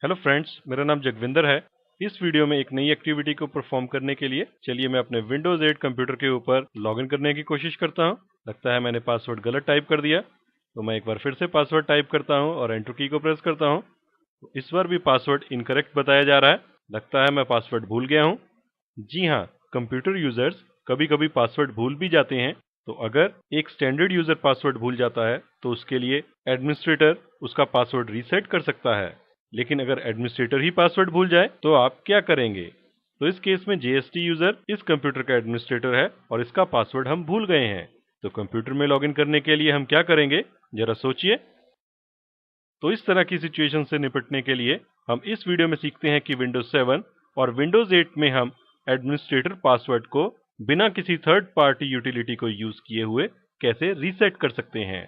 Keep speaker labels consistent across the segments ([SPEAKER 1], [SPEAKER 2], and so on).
[SPEAKER 1] Hello friends, मेरा नाम जगविंदर है। इस वीडियो में एक नई एक्टिविटी को परफॉर्म करने के लिए चलिए मैं अपने विंडोज 8 कंप्यूटर के ऊपर लॉगिन करने की कोशिश करता हूं। लगता है मैंने पासवर्ड गलत टाइप कर दिया, तो मैं एक बार फिर से पासवर्ड टाइप करता हूं और एंटर की को प्रेस करता हूं। तो इस बार भी पासवर्ड इनकरेक्ट बताया जा रहा है। लगता है मैं पासवर्ड भूल गया हूं। जी हाँ, कंप्यूटर यूजर्स कभी कभी पासवर्ड भूल भी जाते हैं। तो अगर एक स्टैंडर्ड यूजर पासवर्ड भूल जाता है तो उसके लिए एडमिनिस्ट्रेटर उसका पासवर्ड रीसेट कर सकता है। लेकिन अगर एडमिनिस्ट्रेटर ही पासवर्ड भूल जाए तो आप क्या करेंगे? तो इस केस में JST यूजर इस कंप्यूटर का एडमिनिस्ट्रेटर है और इसका पासवर्ड हम भूल गए हैं। तो कंप्यूटर में लॉगिन करने के लिए हम क्या करेंगे, जरा सोचिए। तो इस तरह की सिचुएशन से निपटने के लिए हम इस वीडियो में सीखते हैं कि विंडोज 7 और विंडोज 8 में हम एडमिनिस्ट्रेटर पासवर्ड को बिना किसी थर्ड पार्टी यूटिलिटी को यूज किए हुए कैसे रीसेट कर सकते हैं।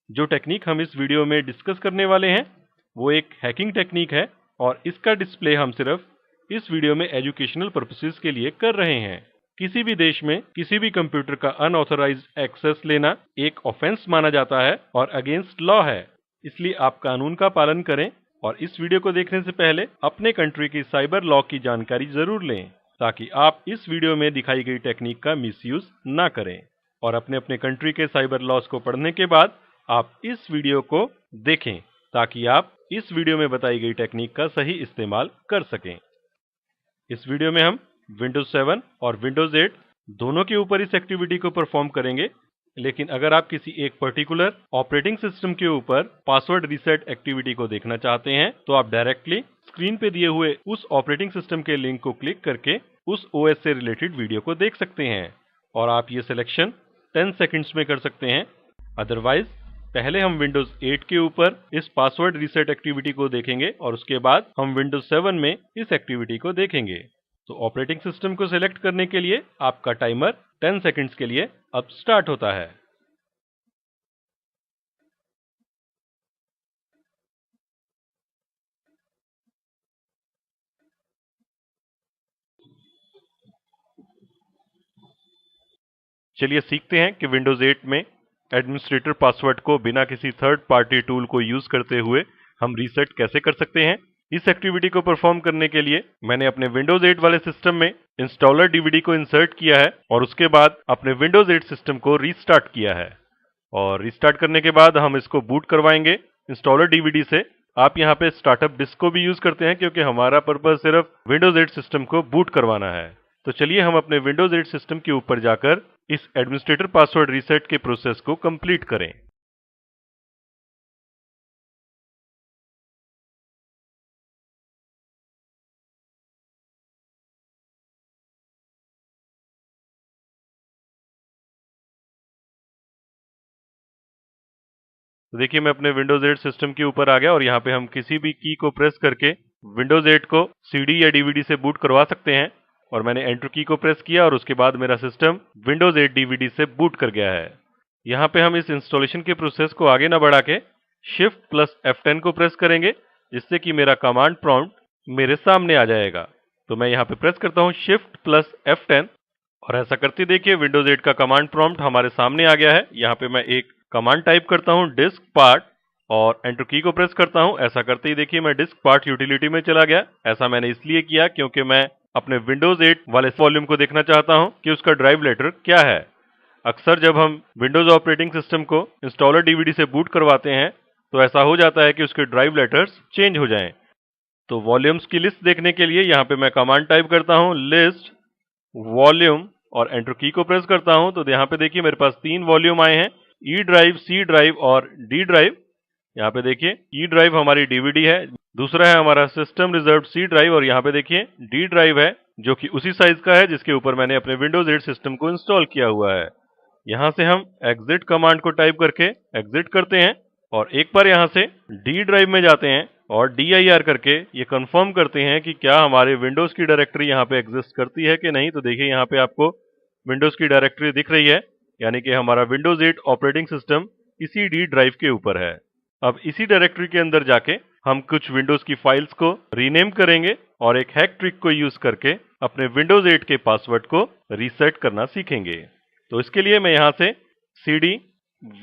[SPEAKER 1] जो टेक्निक हम इस वीडियो में डिस्कस करने वाले हैं वो एक हैकिंग टेक्निक है और इसका डिस्प्ले हम सिर्फ इस वीडियो में एजुकेशनल पर्पसेस के लिए कर रहे हैं। किसी भी देश में किसी भी कंप्यूटर का अनऑथराइज्ड एक्सेस लेना एक ऑफेंस माना जाता है और अगेंस्ट लॉ है। इसलिए आप कानून का पालन करें और इस वीडियो को देखने से पहले अपने कंट्री की साइबर लॉ की जानकारी जरूर लें, ताकि आप इस वीडियो में दिखाई गई टेक्निक का मिसयूज ना करें। और अपने अपने कंट्री के साइबर लॉज को पढ़ने के बाद आप इस वीडियो को देखें, ताकि आप इस वीडियो में बताई गई टेक्निक का सही इस्तेमाल कर सकें। इस वीडियो में हम विंडोज 7 और विंडोज 8 दोनों के ऊपर इस एक्टिविटी को परफॉर्म करेंगे। लेकिन अगर आप किसी एक पर्टिकुलर ऑपरेटिंग सिस्टम के ऊपर पासवर्ड रीसेट एक्टिविटी को देखना चाहते हैं तो आप डायरेक्टली स्क्रीन पे दिए हुए उस ऑपरेटिंग सिस्टम के लिंक को क्लिक करके उस OS से रिलेटेड वीडियो को देख सकते हैं और आप ये सिलेक्शन 10 सेकंड्स में कर सकते हैं। अदरवाइज पहले हम विंडोज 8 के ऊपर इस पासवर्ड रीसेट एक्टिविटी को देखेंगे और उसके बाद हम विंडोज 7 में इस एक्टिविटी को देखेंगे। तो ऑपरेटिंग सिस्टम को सिलेक्ट करने के लिए आपका टाइमर 10 सेकंड्स के लिए अब स्टार्ट होता है। चलिए सीखते हैं कि विंडोज 8 में एडमिनिस्ट्रेटर पासवर्ड को बिना किसी थर्ड पार्टी टूल को यूज करते हुए हम रीसेट कैसे कर सकते हैं। इस एक्टिविटी को परफॉर्म करने के लिए मैंने अपने विंडोज 8 वाले सिस्टम में इंस्टॉलर डीवीडी को इंसर्ट किया है और उसके बाद अपने विंडोज 8 सिस्टम को रीस्टार्ट किया है। और रीस्टार्ट करने के बाद हम इसको बूट करवाएंगे इंस्टॉलर डीवीडी से। आप यहाँ पे स्टार्टअप डिस्क को भी यूज करते हैं क्योंकि हमारा पर्पज सिर्फ विंडोज 8 सिस्टम को बूट करवाना है। तो चलिए हम अपने विंडोज 8 सिस्टम के ऊपर जाकर इस एडमिनिस्ट्रेटर पासवर्ड रीसेट के प्रोसेस को कंप्लीट करें। तो देखिए मैं अपने विंडोज 8 सिस्टम के ऊपर आ गया और यहाँ पे हम किसी भी की को प्रेस करके विंडोज 8 को CD या DVD से बूट करवा सकते हैं। और मैंने एंटर की को प्रेस किया और उसके बाद मेरा सिस्टम विंडोज 8 DVD से बूट कर गया है। यहाँ पे हम इस इंस्टॉलेशन के प्रोसेस को आगे ना बढ़ा के Shift+F10 को प्रेस करेंगे, जिससे कि मेरा कमांड प्रॉम्प्ट मेरे सामने आ जाएगा। तो मैं यहाँ पे प्रेस करता हूँ Shift+F10 और ऐसा करते देखिए विंडोज 8 का कमांड प्रॉम्प्ट हमारे सामने आ गया है। यहाँ पे मैं एक कमांड टाइप करता हूँ डिस्क पार्ट और एंटर की को प्रेस करता हूँ। ऐसा करते ही देखिए मैं डिस्क पार्ट यूटिलिटी में चला गया। ऐसा मैंने इसलिए किया क्योंकि मैं अपने विंडोज 8 वाले वॉल्यूम को देखना चाहता हूँ कि उसका ड्राइव लेटर क्या है। अक्सर जब हम विंडोज ऑपरेटिंग सिस्टम को इंस्टॉलर डीवीडी से बूट करवाते हैं तो ऐसा हो जाता है कि उसके ड्राइव लेटर्स चेंज हो जाएं। तो वॉल्यूम्स की लिस्ट देखने के लिए यहाँ पे मैं कमांड टाइप करता हूँ लिस्ट वॉल्यूम और एंटर की को प्रेस करता हूँ। तो यहाँ पे देखिए मेरे पास 3 वॉल्यूम आए हैं, E ड्राइव, C ड्राइव और D ड्राइव। यहाँ पे देखिए E ड्राइव हमारी DVD है, दूसरा है हमारा सिस्टम रिजर्व C ड्राइव और यहाँ पे देखिए D ड्राइव है जो कि उसी साइज का है जिसके ऊपर मैंने अपने विंडोज 8 सिस्टम को इंस्टॉल किया हुआ है। यहाँ से हम एग्जिट कमांड को टाइप करके एग्जिट करते हैं और एक बार यहाँ से D ड्राइव में जाते हैं और dir करके ये कंफर्म करते हैं कि क्या हमारे विंडोज की डायरेक्टरी यहाँ पे एग्जिस्ट करती है कि नहीं। तो देखिए यहाँ पे आपको विंडोज की डायरेक्टरी दिख रही है, यानी कि हमारा विंडोज 8 ऑपरेटिंग सिस्टम इसी D ड्राइव के ऊपर है। अब इसी डायरेक्टरी के अंदर जाके हम कुछ विंडोज की फाइल्स को रीनेम करेंगे और एक हैक ट्रिक को यूज करके अपने विंडोज 8 के पासवर्ड को रीसेट करना सीखेंगे। तो इसके लिए मैं यहां से cd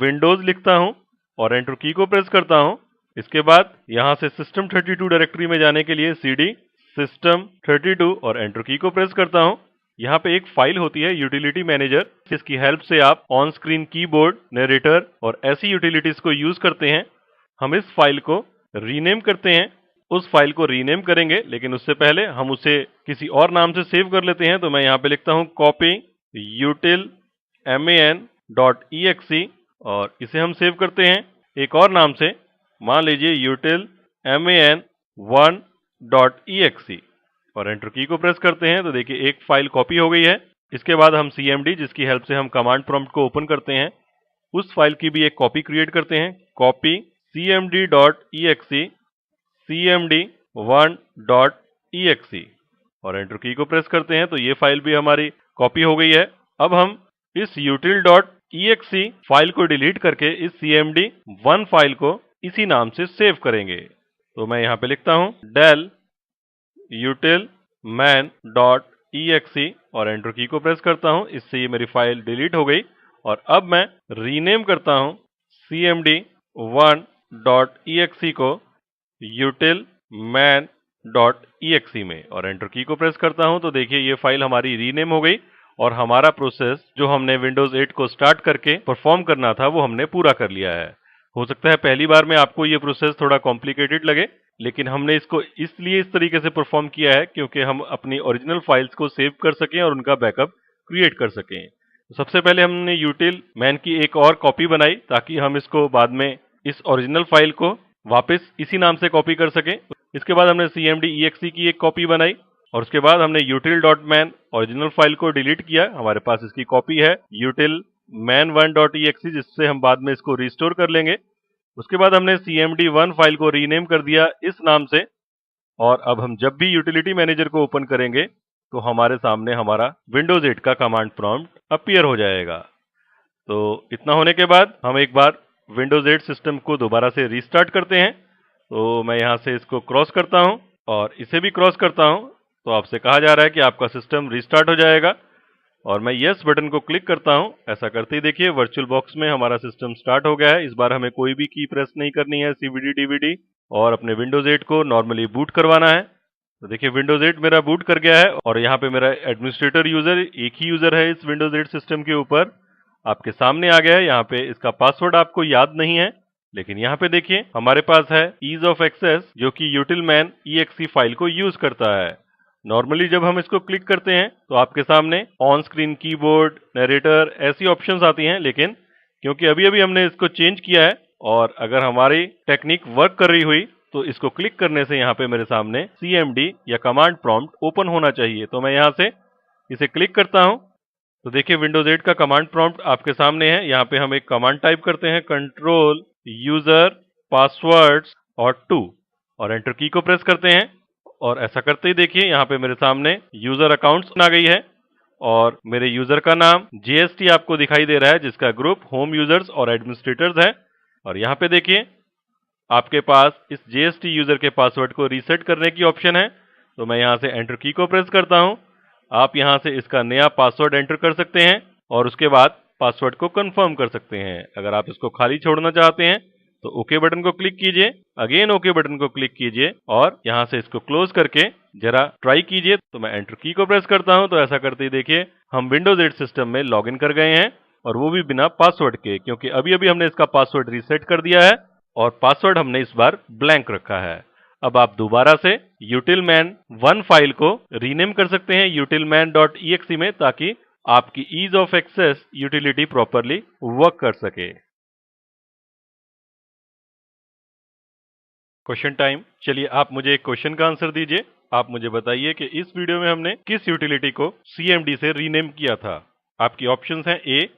[SPEAKER 1] विंडोज लिखता हूं और एंटर की को प्रेस करता हूं। इसके बाद यहां से system32 डायरेक्टरी में जाने के लिए cd system32 और एंटर की को प्रेस करता हूं। यहाँ पे एक फाइल होती है यूटिलिटी मैनेजर, जिसकी हेल्प से आप ऑन स्क्रीन कीबोर्ड, नरेटर और ऐसी यूटिलिटीज को यूज करते हैं। हम इस फाइल को रीनेम करते हैं, उस फाइल को रीनेम करेंगे, लेकिन उससे पहले हम उसे किसी और नाम से सेव कर लेते हैं। तो मैं यहाँ पे लिखता हूँ copy util man.exe और इसे हम सेव करते हैं एक और नाम से, मान लीजिए util man1.exe और एंटर की को प्रेस करते हैं। तो देखिए एक फाइल कॉपी हो गई है। इसके बाद हम cmd, जिसकी हेल्प से हम कमांड प्रॉम्प्ट को ओपन करते हैं, उस फाइल की भी एक कॉपी क्रिएट करते हैं। कॉपी cmd.exe cmd1.exe और एंटर की को प्रेस करते हैं। तो ये फाइल भी हमारी कॉपी हो गई है। अब हम इस util.exe फाइल को डिलीट करके इस cmd1 फाइल को इसी नाम से सेव करेंगे। तो मैं यहाँ पे लिखता हूँ del util man.exe और एंटर की को प्रेस करता हूँ। इससे ये मेरी फाइल डिलीट हो गई और अब मैं रीनेम करता हूँ cmd1.exe को util man.exe में और एंटर की को प्रेस करता हूँ। तो देखिए ये फाइल हमारी रीनेम हो गई और हमारा प्रोसेस जो हमने विंडोज 8 को स्टार्ट करके परफॉर्म करना था वो हमने पूरा कर लिया है। हो सकता है पहली बार में आपको ये प्रोसेस थोड़ा कॉम्प्लिकेटेड लगे, लेकिन हमने इसको इसलिए इस तरीके से परफॉर्म किया है क्योंकि हम अपनी ओरिजिनल फाइल्स को सेव कर सकें और उनका बैकअप क्रिएट कर सकें। सबसे पहले हमने यूटिल मैन की एक और कॉपी बनाई ताकि हम इसको बाद में इस ओरिजिनल फाइल को वापस इसी नाम से कॉपी कर सकें। इसके बाद हमने cmd.exe की एक कॉपी बनाई और उसके बाद हमने util.man ओरिजिनल फाइल को डिलीट किया। हमारे पास इसकी कॉपी है util man1.exe, जिससे हम बाद में इसको रिस्टोर कर लेंगे। उसके बाद हमने cmd1 फाइल को रीनेम कर दिया इस नाम से और अब हम जब भी यूटिलिटी मैनेजर को ओपन करेंगे तो हमारे सामने हमारा विंडोज 8 का कमांड प्रॉम्प्ट अपीयर हो जाएगा। तो इतना होने के बाद हम एक बार विंडोज 8 सिस्टम को दोबारा से रीस्टार्ट करते हैं। तो मैं यहाँ से इसको क्रॉस करता हूँ और इसे भी क्रॉस करता हूँ। तो आपसे कहा जा रहा है कि आपका सिस्टम रीस्टार्ट हो जाएगा और मैं यस बटन को क्लिक करता हूं। ऐसा करते ही देखिए वर्चुअल बॉक्स में हमारा सिस्टम स्टार्ट हो गया है। इस बार हमें कोई भी की प्रेस नहीं करनी है, सीवीडी डीवीडी, और अपने विंडोज 8 को नॉर्मली बूट करवाना है। तो देखिए विंडोज 8 मेरा बूट कर गया है और यहाँ पे मेरा एडमिनिस्ट्रेटर यूजर एक ही यूजर है इस विंडोज 8 सिस्टम के ऊपर, आपके सामने आ गया है। यहाँ पे इसका पासवर्ड आपको याद नहीं है, लेकिन यहाँ पे देखिए हमारे पास है ईज ऑफ एक्सेस, जो कि utilman.exe फाइल को यूज करता है। नॉर्मली जब हम इसको क्लिक करते हैं तो आपके सामने ऑन स्क्रीन कीबोर्ड, नरेटर ऐसी ऑप्शंस आती हैं, लेकिन क्योंकि अभी अभी हमने इसको चेंज किया है और अगर हमारी टेक्निक वर्क कर रही हुई तो इसको क्लिक करने से यहाँ पे मेरे सामने cmd या कमांड प्रॉम्प्ट ओपन होना चाहिए। तो मैं यहाँ से इसे क्लिक करता हूँ। तो देखिए विंडोज 8 का कमांड प्रॉम्प्ट आपके सामने है। यहाँ पे हम एक कमांड टाइप करते हैं कंट्रोल यूजर पासवर्ड्स और 2 और एंटर की को प्रेस करते हैं और ऐसा करते ही देखिए यहाँ पे मेरे सामने यूजर अकाउंट्स आ गई है और मेरे यूजर का नाम JST आपको दिखाई दे रहा है, जिसका ग्रुप होम यूजर्स और एडमिनिस्ट्रेटर्स है। और यहाँ पे देखिए आपके पास इस JST यूजर के पासवर्ड को रीसेट करने की ऑप्शन है। तो मैं यहाँ से एंटर की को प्रेस करता हूँ। आप यहाँ से इसका नया पासवर्ड एंटर कर सकते हैं और उसके बाद पासवर्ड को कंफर्म कर सकते हैं। अगर आप इसको खाली छोड़ना चाहते हैं तो ओके बटन को क्लिक कीजिए, अगेन ओके बटन को क्लिक कीजिए और यहाँ से इसको क्लोज करके जरा ट्राई कीजिए। तो मैं एंटर की को प्रेस करता हूँ। तो ऐसा करते ही देखिए हम विंडोज 8 सिस्टम में लॉगिन कर गए हैं और वो भी बिना पासवर्ड के, क्योंकि अभी अभी हमने इसका पासवर्ड रीसेट कर दिया है और पासवर्ड हमने इस बार ब्लैंक रखा है। अब आप दोबारा से utilman1 फाइल को रीनेम कर सकते हैं utilman.exe में, ताकि आपकी ease of access utility properly work कर सके। Question time. चलिए आप मुझे एक क्वेश्चन का आंसर दीजिए। आप मुझे बताइए कि इस वीडियो में हमने किस यूटिलिटी को cmd से रीनेम किया था। आपकी ऑप्शंस हैं A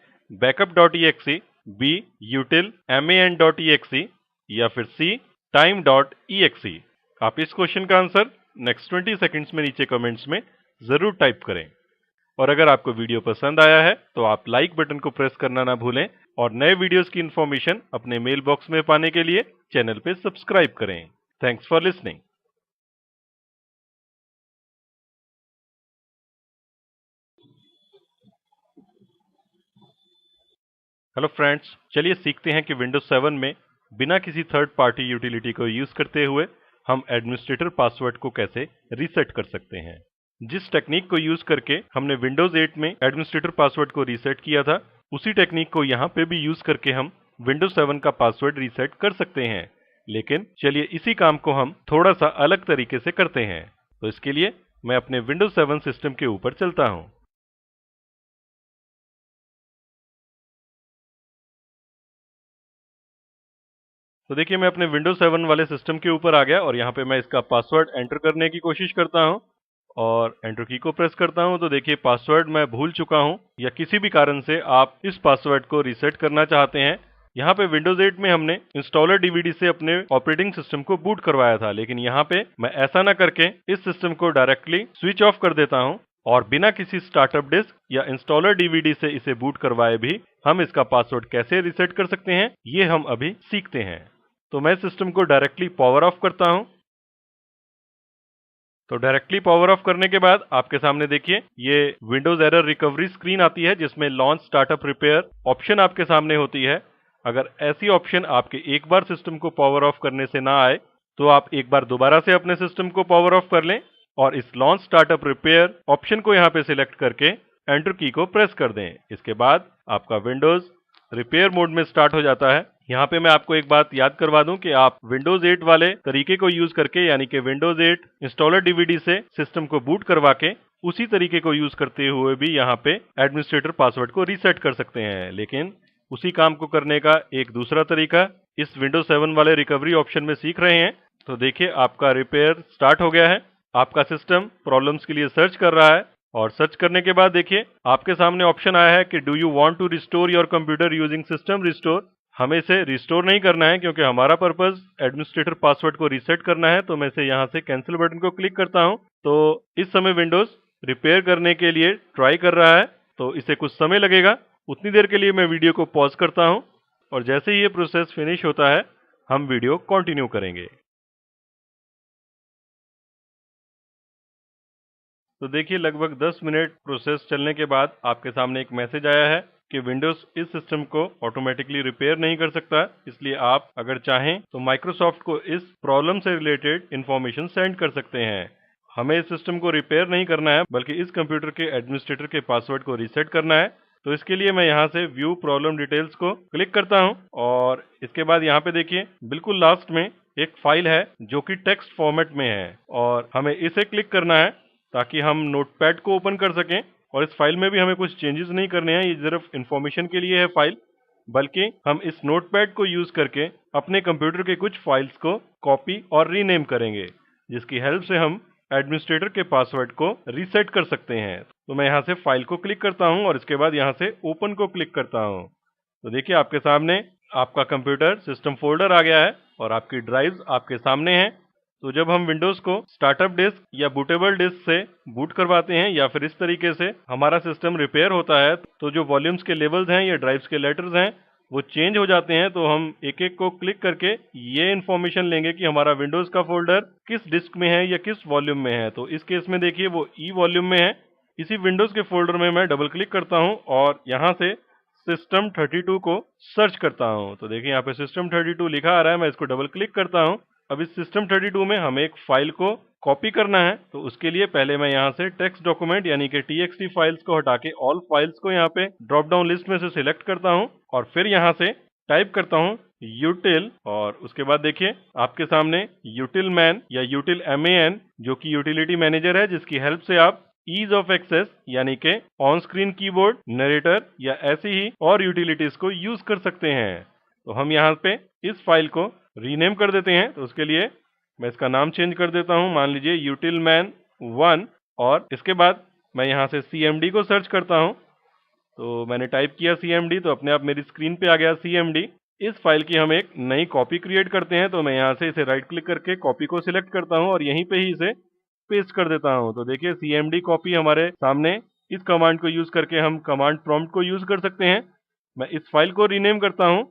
[SPEAKER 1] backup.exe, B util man.exe या फिर C time.exe। आप इस क्वेश्चन का आंसर नेक्स्ट 20 सेकंड्स में नीचे कमेंट्स में जरूर टाइप करें। और अगर आपको वीडियो पसंद आया है तो आप लाइक बटन को प्रेस करना ना भूलें और नए वीडियोस की इंफॉर्मेशन अपने मेल बॉक्स में पाने के लिए चैनल पे सब्सक्राइब करें। Thanks for listening. Hello friends, चलिए सीखते हैं कि विंडोज 7 में बिना किसी थर्ड पार्टी यूटिलिटी को यूज करते हुए हम एडमिनिस्ट्रेटर पासवर्ड को कैसे रीसेट कर सकते हैं। जिस टेक्निक को यूज करके हमने विंडोज 8 में एडमिनिस्ट्रेटर पासवर्ड को रीसेट किया था, उसी टेक्निक को यहाँ पे भी यूज करके हम विंडोज 7 का पासवर्ड रीसेट कर सकते हैं। लेकिन चलिए इसी काम को हम थोड़ा सा अलग तरीके से करते हैं। तो इसके लिए मैं अपने विंडोज 7 सिस्टम के ऊपर चलता हूं। तो देखिए मैं अपने विंडोज 7 वाले सिस्टम के ऊपर आ गया और यहाँ पे मैं इसका पासवर्ड एंटर करने की कोशिश करता हूँ और एंटर की को प्रेस करता हूँ। तो देखिए पासवर्ड मैं भूल चुका हूँ या किसी भी कारण से आप इस पासवर्ड को रीसेट करना चाहते हैं। यहाँ पे विंडोज 8 में हमने इंस्टॉलर डीवीडी से अपने ऑपरेटिंग सिस्टम को बूट करवाया था, लेकिन यहाँ पे मैं ऐसा ना करके इस सिस्टम को डायरेक्टली स्विच ऑफ कर देता हूँ और बिना किसी स्टार्टअप डिस्क या इंस्टॉलर डीवीडी से इसे बूट करवाए भी हम इसका पासवर्ड कैसे रीसेट कर सकते हैं, ये हम अभी सीखते हैं। तो मैं सिस्टम को डायरेक्टली पावर ऑफ करता हूं। तो डायरेक्टली पावर ऑफ करने के बाद आपके सामने देखिए ये विंडोज एरर रिकवरी स्क्रीन आती है जिसमें लॉन्च स्टार्टअप रिपेयर ऑप्शन आपके सामने होती है। अगर ऐसी ऑप्शन आपके एक बार सिस्टम को पावर ऑफ करने से ना आए तो आप एक बार दोबारा से अपने सिस्टम को पावर ऑफ कर लें और इस लॉन्च स्टार्टअप रिपेयर ऑप्शन को यहाँ पे सिलेक्ट करके एंटर की को प्रेस कर दें। इसके बाद आपका विंडोज रिपेयर मोड में स्टार्ट हो जाता है। यहाँ पे मैं आपको एक बात याद करवा दूं कि आप विंडोज 8 वाले तरीके को यूज करके यानी कि विंडोज 8 इंस्टॉलर डीवीडी से सिस्टम को बूट करवा के उसी तरीके को यूज करते हुए भी यहाँ पे एडमिनिस्ट्रेटर पासवर्ड को रीसेट कर सकते हैं। लेकिन उसी काम को करने का एक दूसरा तरीका इस विंडोज 7 वाले रिकवरी ऑप्शन में सीख रहे हैं। तो देखिए आपका रिपेयर स्टार्ट हो गया है। आपका सिस्टम प्रॉब्लम्स के लिए सर्च कर रहा है और सर्च करने के बाद देखिए आपके सामने ऑप्शन आया है कि do you want to restore your computer using system restore. हमें इसे रिस्टोर नहीं करना है क्योंकि हमारा पर्पस एडमिनिस्ट्रेटर पासवर्ड को रीसेट करना है। तो मैं इसे यहाँ से कैंसिल बटन को क्लिक करता हूँ। तो इस समय विंडोज रिपेयर करने के लिए ट्राई कर रहा है, तो इसे कुछ समय लगेगा। उतनी देर के लिए मैं वीडियो को पॉज करता हूँ और जैसे ही ये प्रोसेस फिनिश होता है हम वीडियो कंटिन्यू करेंगे। तो देखिए लगभग 10 मिनट प्रोसेस चलने के बाद आपके सामने एक मैसेज आया है कि विंडोज इस सिस्टम को ऑटोमेटिकली रिपेयर नहीं कर सकता, इसलिए आप अगर चाहें तो माइक्रोसॉफ्ट को इस प्रॉब्लम से रिलेटेड इंफॉर्मेशन सेंड कर सकते हैं। हमें इस सिस्टम को रिपेयर नहीं करना है बल्कि इस कंप्यूटर के एडमिनिस्ट्रेटर के पासवर्ड को रीसेट करना है। तो इसके लिए मैं यहाँ से व्यू प्रॉब्लम डिटेल्स को क्लिक करता हूँ और इसके बाद यहाँ पे देखिए बिल्कुल लास्ट में एक फाइल है जो कि टेक्स्ट फॉर्मेट में है और हमें इसे क्लिक करना है ताकि हम नोटपैड को ओपन कर सकें। और इस फाइल में भी हमें कुछ चेंजेस नहीं करने हैं, ये सिर्फ इंफॉर्मेशन के लिए है फाइल, बल्कि हम इस नोटपैड को यूज करके अपने कंप्यूटर के कुछ फाइल्स को कॉपी और रीनेम करेंगे, जिसकी हेल्प से हम एडमिनिस्ट्रेटर के पासवर्ड को रीसेट कर सकते हैं। तो मैं यहाँ से फाइल को क्लिक करता हूँ और इसके बाद यहाँ से ओपन को क्लिक करता हूँ। तो देखिए आपके सामने आपका कंप्यूटर सिस्टम फोल्डर आ गया है और आपकी ड्राइव्स आपके सामने हैं। तो जब हम विंडोज को स्टार्टअप डिस्क या बूटेबल डिस्क से बूट करवाते हैं या फिर इस तरीके से हमारा सिस्टम रिपेयर होता है तो जो वॉल्यूम्स के लेवल्स हैं या ड्राइव्स के लेटर्स हैं वो चेंज हो जाते हैं। तो हम एक एक को क्लिक करके ये इन्फॉर्मेशन लेंगे कि हमारा विंडोज का फोल्डर किस डिस्क में है या किस वॉल्यूम में है। तो इस केस में देखिए वो ई वॉल्यूम में है। इसी विंडोज के फोल्डर में मैं डबल क्लिक करता हूँ और यहाँ से सिस्टम 32 को सर्च करता हूँ। तो देखिए यहाँ पे सिस्टम 32 लिखा आ रहा है, मैं इसको डबल क्लिक करता हूँ। अब इस सिस्टम 32 में हमें एक फाइल को कॉपी करना है। तो उसके लिए पहले मैं यहाँ से टेक्स्ट डॉक्यूमेंट यानी कि txt फाइल्स को हटा के ऑल फाइल्स को यहाँ पे ड्रॉप डाउन लिस्ट में से सिलेक्ट करता हूँ और फिर यहाँ से टाइप करता हूँ util और उसके बाद देखिए आपके सामने util man या util man जो कि यूटिलिटी मैनेजर है, जिसकी हेल्प से आप ईज ऑफ एक्सेस यानी कि ऑन स्क्रीन कीबोर्ड, नरेटर या ऐसी ही और यूटिलिटीज को यूज कर सकते हैं। तो हम यहाँ पे इस फाइल को रीनेम कर देते हैं। तो उसके लिए मैं इसका नाम चेंज कर देता हूँ, मान लीजिए utilman1 और इसके बाद मैं यहाँ से cmd को सर्च करता हूँ। तो मैंने टाइप किया cmd तो अपने आप मेरी स्क्रीन पे आ गया cmd। इस फाइल की हम एक नई कॉपी क्रिएट करते हैं। तो मैं यहाँ से इसे राइट क्लिक करके कॉपी को सिलेक्ट करता हूँ और यहीं पे ही इसे पेस्ट कर देता हूँ। तो देखिए cmd कॉपी हमारे सामने, इस कमांड को यूज करके हम कमांड प्रॉम्प्ट को यूज कर सकते हैं। मैं इस फाइल को रीनेम करता हूँ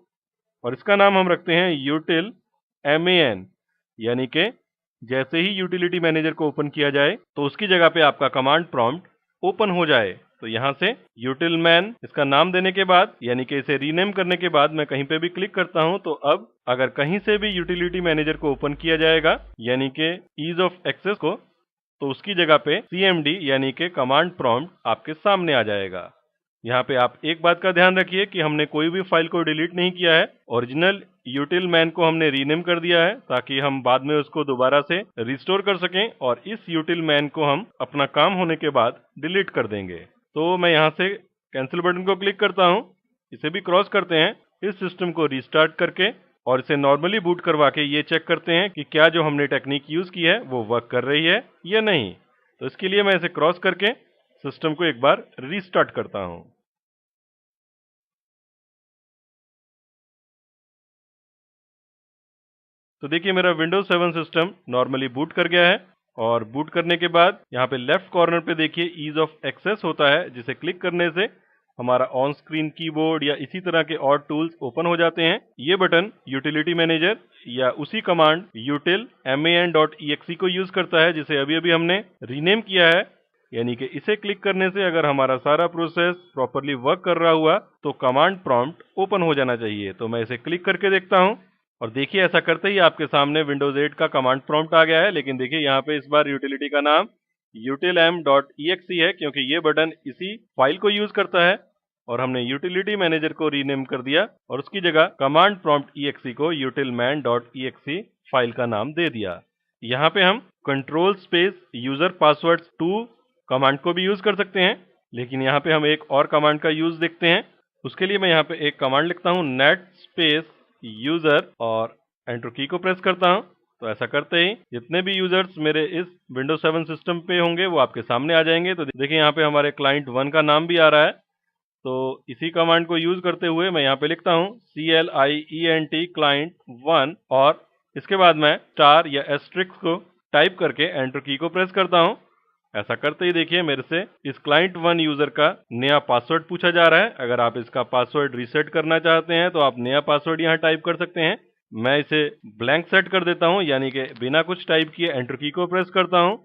[SPEAKER 1] और इसका नाम हम रखते हैं util man। यानी कि जैसे ही यूटिलिटी मैनेजर को ओपन किया जाए तो उसकी जगह पे आपका कमांड प्रॉम्प्ट ओपन हो जाए। तो यहां से utilman इसका नाम देने के बाद यानी कि इसे रीनेम करने के बाद मैं कहीं पे भी क्लिक करता हूं तो अब अगर कहीं से भी यूटिलिटी मैनेजर को ओपन किया जाएगा यानी कि ईज ऑफ एक्सेस को, तो उसकी जगह पे cmd यानी कि कमांड प्रॉम्प्ट आपके सामने आ जाएगा। यहाँ पे आप एक बात का ध्यान रखिए कि हमने कोई भी फाइल को डिलीट नहीं किया है, ओरिजिनल utilman को हमने रीनेम कर दिया है ताकि हम बाद में उसको दोबारा से रिस्टोर कर सकें और इस utilman को हम अपना काम होने के बाद डिलीट कर देंगे। तो मैं यहाँ से कैंसिल बटन को क्लिक करता हूँ, इसे भी क्रॉस करते हैं, इस सिस्टम को रीस्टार्ट करके और इसे नॉर्मली बूट करवा के ये चेक करते हैं कि क्या जो हमने टेक्निक यूज की है वो वर्क कर रही है या नहीं। तो इसके लिए मैं इसे क्रॉस करके सिस्टम को एक बार रीस्टार्ट करता हूं। तो देखिए मेरा विंडोज 7 सिस्टम नॉर्मली बूट कर गया है और बूट करने के बाद यहाँ पे लेफ्ट कॉर्नर पे देखिए ईज ऑफ एक्सेस होता है, जिसे क्लिक करने से हमारा ऑन स्क्रीन कीबोर्ड या इसी तरह के और टूल्स ओपन हो जाते हैं। ये बटन यूटिलिटी मैनेजर या उसी कमांड utilman.exe को यूज करता है जिसे अभी अभी हमने रीनेम किया है, यानी कि इसे क्लिक करने से अगर हमारा सारा प्रोसेस प्रॉपरली वर्क कर रहा हुआ तो कमांड प्रॉम्प्ट ओपन हो जाना चाहिए। तो मैं इसे क्लिक करके देखता हूं और देखिए ऐसा करते ही आपके सामने विंडोज 8 का कमांड प्रॉम्प्ट आ गया है, लेकिन देखिए यहाँ पे इस बार यूटिलिटी का नाम utilm.exe है क्योंकि ये बटन इसी फाइल को यूज करता है और हमने यूटिलिटी मैनेजर को रीनेम कर दिया और उसकी जगह कमांड प्रॉम्प्ट exe को utilman.exe फाइल का नाम दे दिया। यहाँ पे हम control space user passwords 2 command को भी यूज कर सकते हैं, लेकिन यहाँ पे हम एक और कमांड का यूज देखते हैं। उसके लिए मैं यहाँ पे एक कमांड लिखता हूँ नेट स्पेस यूजर और एंटर की को प्रेस करता हूँ। तो ऐसा करते ही जितने भी यूजर्स मेरे इस विंडोज 7 सिस्टम पे होंगे वो आपके सामने आ जाएंगे। तो देखिए यहाँ पे हमारे क्लाइंट 1 का नाम भी आ रहा है। तो इसी कमांड को यूज करते हुए मैं यहाँ पे लिखता हूँ client client 1 और इसके बाद मैं स्टार या एस्ट्रिक्स को टाइप करके एंटर की को प्रेस करता हूँ। ऐसा करते ही देखिए मेरे से इस क्लाइंट 1 यूजर का नया पासवर्ड पूछा जा रहा है। अगर आप इसका पासवर्ड रीसेट करना चाहते हैं तो आप नया पासवर्ड यहाँ टाइप कर सकते हैं। मैं इसे ब्लैंक सेट कर देता हूँ, यानी कि बिना कुछ टाइप किए एंटर की को प्रेस करता हूँ।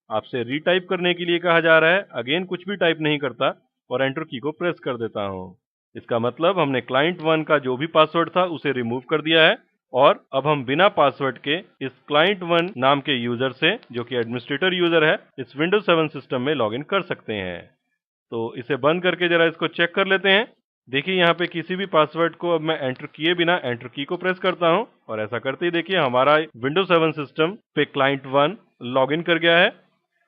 [SPEAKER 1] आपसे रीटाइप करने के लिए कहा जा रहा है, अगेन कुछ भी टाइप नहीं करता और एंटर की को प्रेस कर देता हूँ। इसका मतलब हमने क्लाइंट 1 का जो भी पासवर्ड था उसे रिमूव कर दिया है और अब हम बिना पासवर्ड के इस क्लाइंट 1 नाम के यूजर से, जो कि एडमिनिस्ट्रेटर यूजर है, इस विंडोज 7 सिस्टम में लॉगिन कर सकते हैं। तो इसे बंद करके जरा इसको चेक कर लेते हैं। देखिए यहाँ पे किसी भी पासवर्ड को अब मैं एंटर किए बिना एंटर की को प्रेस करता हूँ और ऐसा करते ही देखिए हमारा विंडोज 7 सिस्टम पे क्लाइंट 1 लॉगिन कर गया है,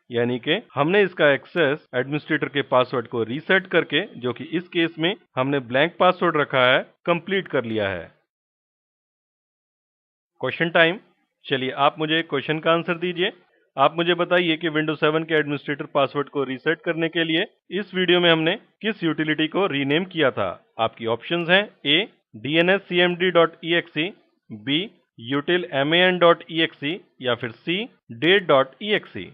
[SPEAKER 1] यानी कि हमने इसका एक्सेस एडमिनिस्ट्रेटर के पासवर्ड को रीसेट करके, जो कि इस केस में हमने ब्लैंक पासवर्ड रखा है, कंप्लीट कर लिया है। Question time. चलिए आप मुझे क्वेश्चन का आंसर दीजिए। आप मुझे बताइए कि विंडोज 7 के एडमिनिस्ट्रेटर पासवर्ड को रीसेट करने के लिए इस वीडियो में हमने किस यूटिलिटी को रीनेम किया था। आपकी ऑप्शंस हैं A dnscmd.exe, B utilman.exe या फिर C date.exe।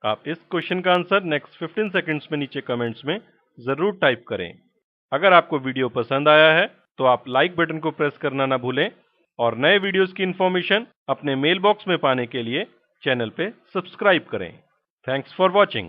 [SPEAKER 1] आप इस क्वेश्चन का आंसर नेक्स्ट 15 सेकंड्स में नीचे कमेंट्स में जरूर टाइप करें। अगर आपको वीडियो पसंद आया है तो आप लाइक बटन को प्रेस करना ना भूलें और नए वीडियोस की इन्फॉर्मेशन अपने मेल बॉक्स में पाने के लिए चैनल पे सब्सक्राइब करें। Thanks for watching.